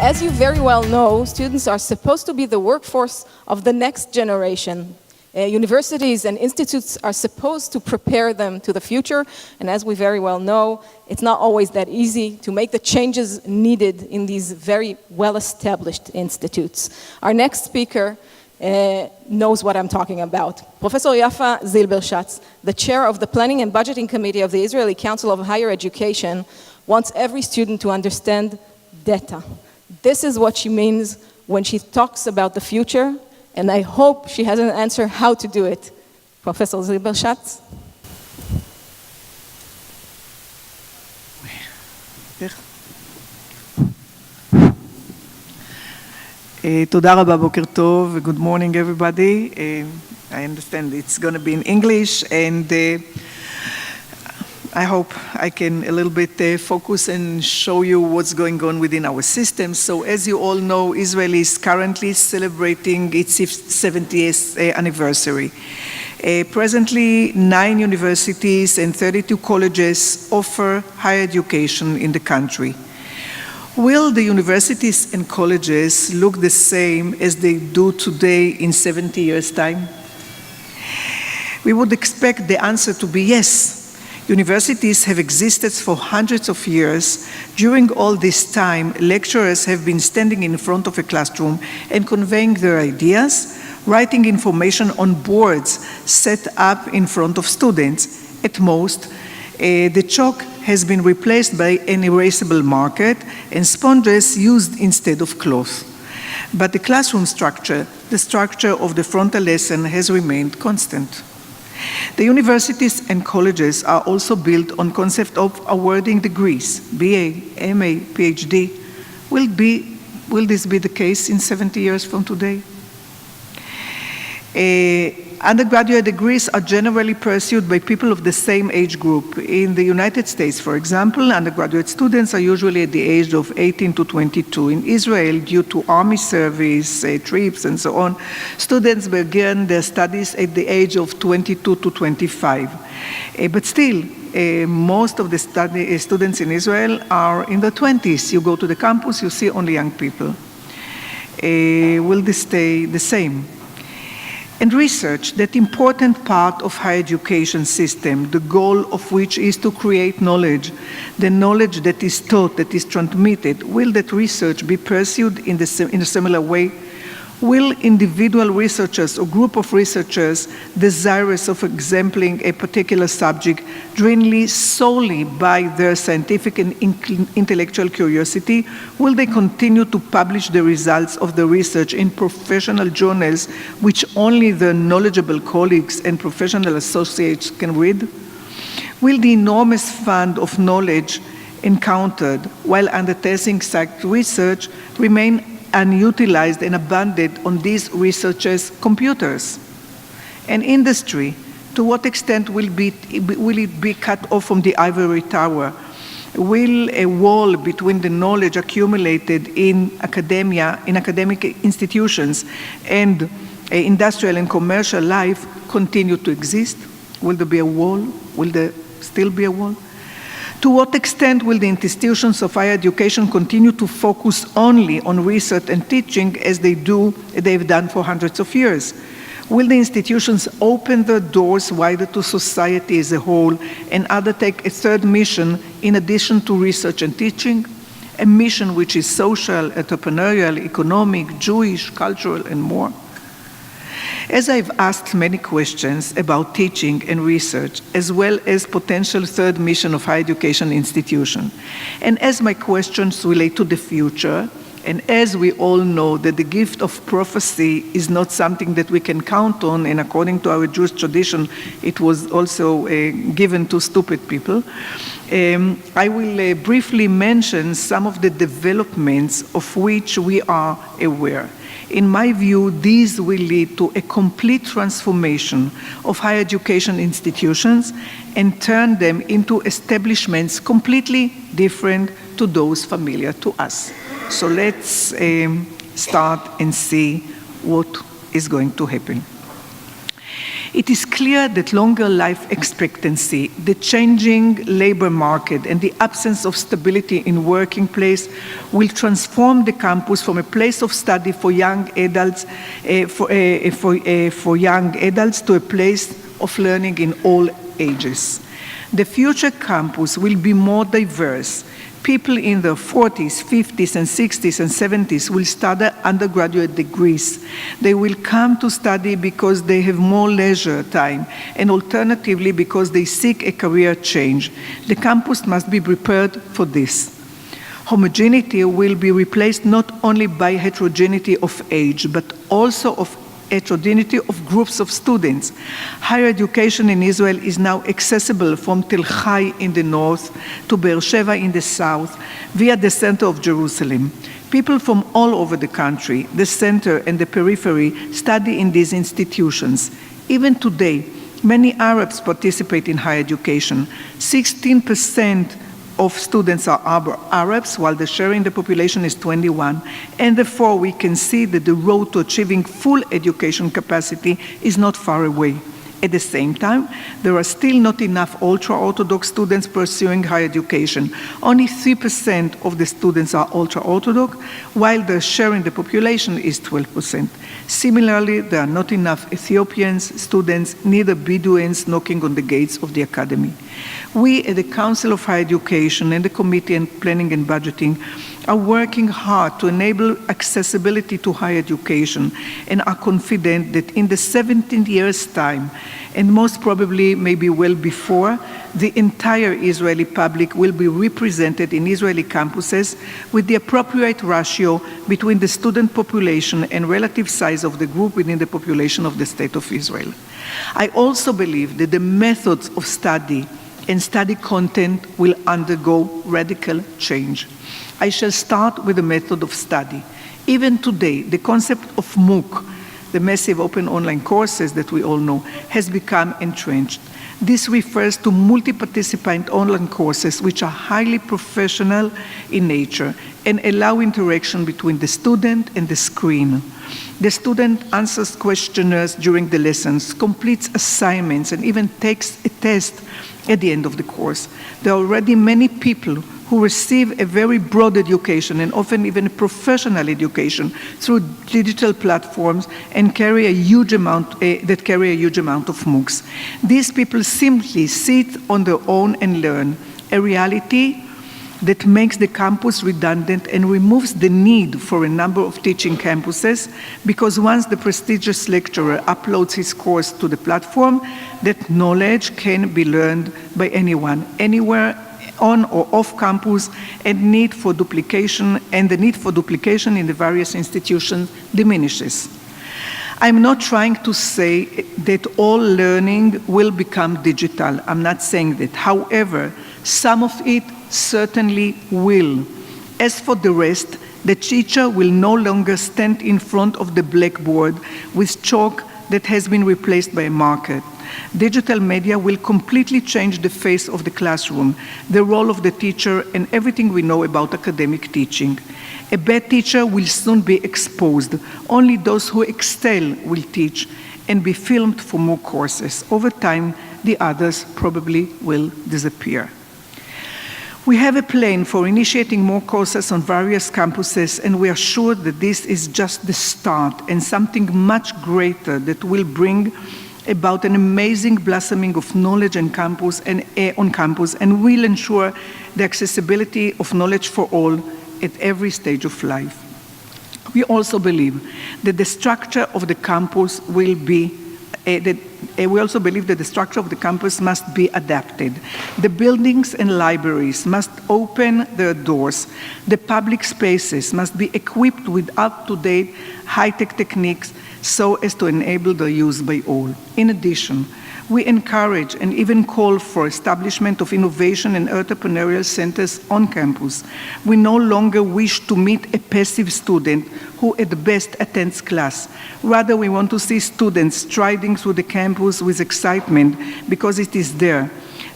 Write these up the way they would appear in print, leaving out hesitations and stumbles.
As you very well know, students are supposed to be the workforce of the next generation. Universities and institutes are supposed to prepare them to the future, and as we very well know, it's not always that easy to make the changes needed in these very well-established institutes. Our next speaker knows what I'm talking about. Professor Yaffa Zilbershats, the chair of the Planning and Budgeting Committee of the Israeli Council of Higher Education, wants every student to understand data. This is what she means when she talks about the future, and I hope she has an answer how to do it. Professor Zilbershats. תודה רבה, בוקר טוב, good morning everybody. I understand it's going to be in English, and I hope I can a little bit focus and show you what's going on within our system. So as you all know, Israel is currently celebrating its 70th anniversary. Presently, 9 universities and 32 colleges offer higher education in the country. Will the universities and colleges look the same as they do today in 70 years' time? We would expect the answer to be yes. Universities have existed for hundreds of years. During all this time, lecturers have been standing in front of a classroom and conveying their ideas, writing information on boards set up in front of students. At most, the chalk has been replaced by an erasable marker and sponges used instead of cloth. But the classroom structure, the structure of the frontal lesson, has remained constant. The universities and colleges are also built on concept of awarding degrees, BA, MA, PhD. Will this be the case in 70 years from today? Undergraduate degrees are generally pursued by people of the same age group. In the United States, for example, undergraduate students are usually at the age of 18 to 22. In Israel, due to army service, trips, and so on, students begin their studies at the age of 22 to 25. But still, most of the students in Israel are in their 20s. You go to the campus, you see only young people. Will this stay the same? And research, that important part of higher education system, the goal of which is to create knowledge, the knowledge that is taught, that is transmitted, will that research be pursued in a similar way? Will individual researchers or group of researchers desirous of exempling a particular subject driven solely by their scientific and intellectual curiosity, will they continue to publish the results of the research in professional journals which only their knowledgeable colleagues and professional associates can read? Will the enormous fund of knowledge encountered while undertaking such research remain unutilized and abandoned on these researchers' computers? And industry, to what extent will it be cut off from the ivory tower? Will a wall between the knowledge accumulated in academia, in academic institutions, and industrial and commercial life continue to exist? Will there be a wall? Will there still be a wall? To what extent will the institutions of higher education continue to focus only on research and teaching as they've done for hundreds of years? Will the institutions open their doors wider to society as a whole and undertake a third mission in addition to research and teaching? A mission which is social, entrepreneurial, economic, Jewish, cultural, and more. As I've asked many questions about teaching and research, as well as potential third mission of higher education institution, and as my questions relate to the future, and as we all know that the gift of prophecy is not something that we can count on, and according to our Jewish tradition, it was also given to stupid people, I will briefly mention some of the developments of which we are aware. In my view, these will lead to a complete transformation of higher education institutions and turn them into establishments completely different to those familiar to us. So let's start and see what is going to happen. It is clear that longer life expectancy, the changing labor market, and the absence of stability in working place will transform the campus from a place of study for young adults to a place of learning in all ages. The future campus will be more diverse. People in their 40s, 50s, and 60s and 70s will study undergraduate degrees. They will come to study because they have more leisure time, and alternatively because they seek a career change. The campus must be prepared for this. Homogeneity will be replaced not only by heterogeneity of age, but also of heterogeneity of groups of students. Higher education in Israel is now accessible from Tel Chai in the north to Be'er Sheva in the south via the center of Jerusalem. People from all over the country, the center and the periphery, study in these institutions. Even today, many Arabs participate in higher education. 16% of students are Arabs, while the share in the population is 21, and therefore we can see that the road to achieving full education capacity is not far away. At the same time, there are still not enough ultra-Orthodox students pursuing higher education. Only 3% of the students are ultra-Orthodox, while the share in the population is 12%. Similarly, there are not enough Ethiopians students, neither Bedouins knocking on the gates of the academy. We at the Council of Higher Education and the Committee on Planning and Budgeting are working hard to enable accessibility to higher education and are confident that in the 17 years' time, and most probably maybe well before, the entire Israeli public will be represented in Israeli campuses with the appropriate ratio between the student population and relative size of the group within the population of the State of Israel. I also believe that the methods of study and study content will undergo radical change. I shall start with the method of study. Even today, the concept of MOOC, the massive open online courses that we all know, has become entrenched. This refers to multi-participant online courses which are highly professional in nature and allow interaction between the student and the screen. The student answers questionnaires during the lessons, completes assignments, and even takes a test at the end of the course. There are already many people who receive a very broad education and often even a professional education through digital platforms and carry a huge amount of MOOCs. These people simply sit on their own and learn, a reality that makes the campus redundant and removes the need for a number of teaching campuses, because once the prestigious lecturer uploads his course to the platform, that knowledge can be learned by anyone, anywhere, on or off campus, and the need for duplication in the various institutions diminishes. I'm not trying to say that all learning will become digital. I'm not saying that. However, some of it certainly will. As for the rest, the teacher will no longer stand in front of the blackboard with chalk that has been replaced by a marker. Digital media will completely change the face of the classroom, the role of the teacher, and everything we know about academic teaching. A bad teacher will soon be exposed. Only those who excel will teach and be filmed for more courses. Over time, the others probably will disappear. We have a plan for initiating more courses on various campuses, and we are sure that this is just the start and something much greater that will bring about an amazing blossoming of knowledge on campus and will ensure the accessibility of knowledge for all at every stage of life. We also believe that the structure of the campus must be adapted. The buildings and libraries must open their doors. The public spaces must be equipped with up-to-date high-tech techniques so as to enable their use by all. In addition, we encourage and even call for establishment of innovation and entrepreneurial centers on campus. We no longer wish to meet a passive student who at best attends class. Rather, we want to see students striding through the campus with excitement because it is there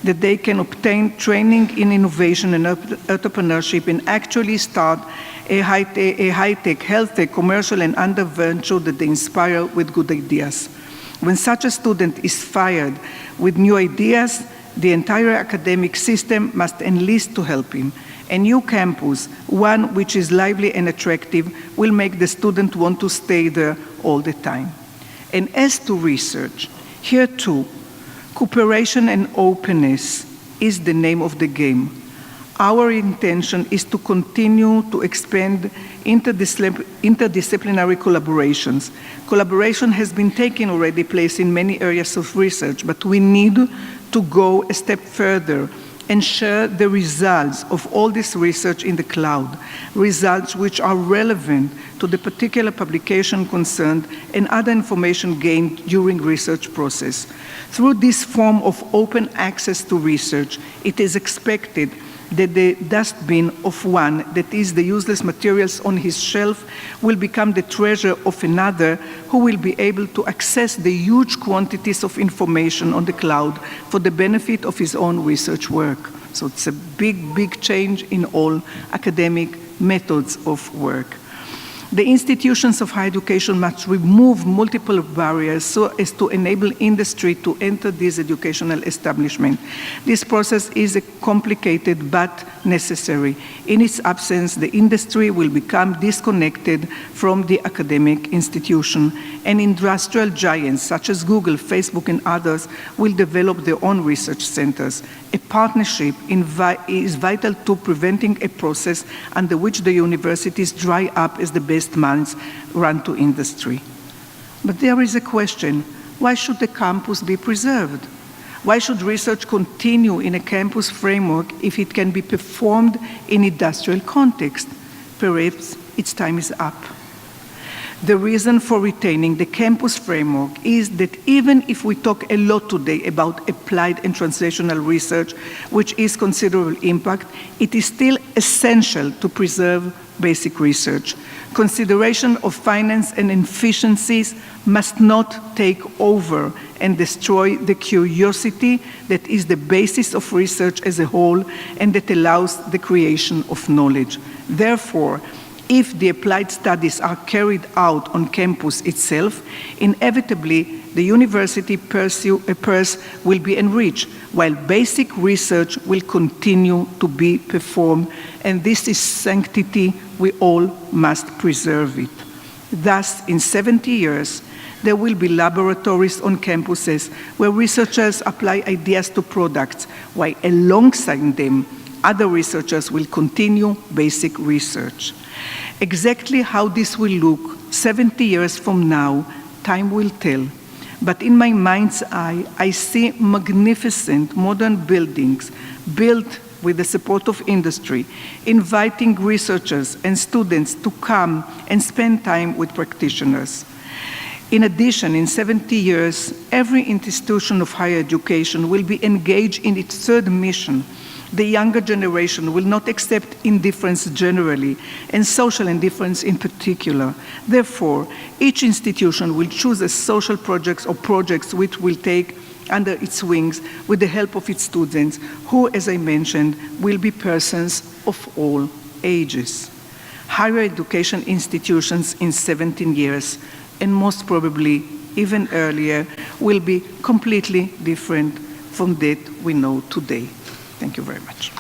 that they can obtain training in innovation and entrepreneurship and actually start a high-tech, health-tech, commercial and other venture that they inspire with good ideas. When such a student is fired with new ideas, the entire academic system must enlist to help him. A new campus, one which is lively and attractive, will make the student want to stay there all the time. And as to research, here too, cooperation and openness is the name of the game. Our intention is to continue to expand interdisciplinary collaborations. Collaboration has been taking already place in many areas of research, but we need to go a step further and share the results of all this research in the cloud, results which are relevant to the particular publication concerned and other information gained during research process. Through this form of open access to research, it is expected that the dustbin of one, that is the useless materials on his shelf, will become the treasure of another who will be able to access the huge quantities of information on the cloud for the benefit of his own research work. So it's a big, big change in all academic methods of work. The institutions of higher education must remove multiple barriers so as to enable industry to enter this educational establishment. This process is complicated but necessary. In its absence, the industry will become disconnected from the academic institution, and industrial giants such as Google, Facebook, and others will develop their own research centers. A partnership is vital to preventing a process under which the universities dry up as the best minds run to industry. But there is a question: why should the campus be preserved? Why should research continue in a campus framework if it can be performed in industrial context? Perhaps its time is up. The reason for retaining the campus framework is that even if we talk a lot today about applied and translational research, which is considerable impact, it is still essential to preserve basic research. Consideration of finance and efficiencies must not take over and destroy the curiosity that is the basis of research as a whole and that allows the creation of knowledge. Therefore, if the applied studies are carried out on campus itself, inevitably the university purse will be enriched, while basic research will continue to be performed, and this is sanctity. We all must preserve it. Thus, in 70 years, there will be laboratories on campuses where researchers apply ideas to products, while alongside them, other researchers will continue basic research. Exactly how this will look 70 years from now, time will tell. But in my mind's eye, I see magnificent modern buildings built with the support of industry, inviting researchers and students to come and spend time with practitioners. In addition, in 70 years, every institution of higher education will be engaged in its third mission. The younger generation will not accept indifference generally, and social indifference in particular. Therefore, each institution will choose a social projects or projects which will take under its wings with the help of its students, who, as I mentioned, will be persons of all ages. Higher education institutions in 17 years, and most probably even earlier, will be completely different from that we know today. Thank you very much.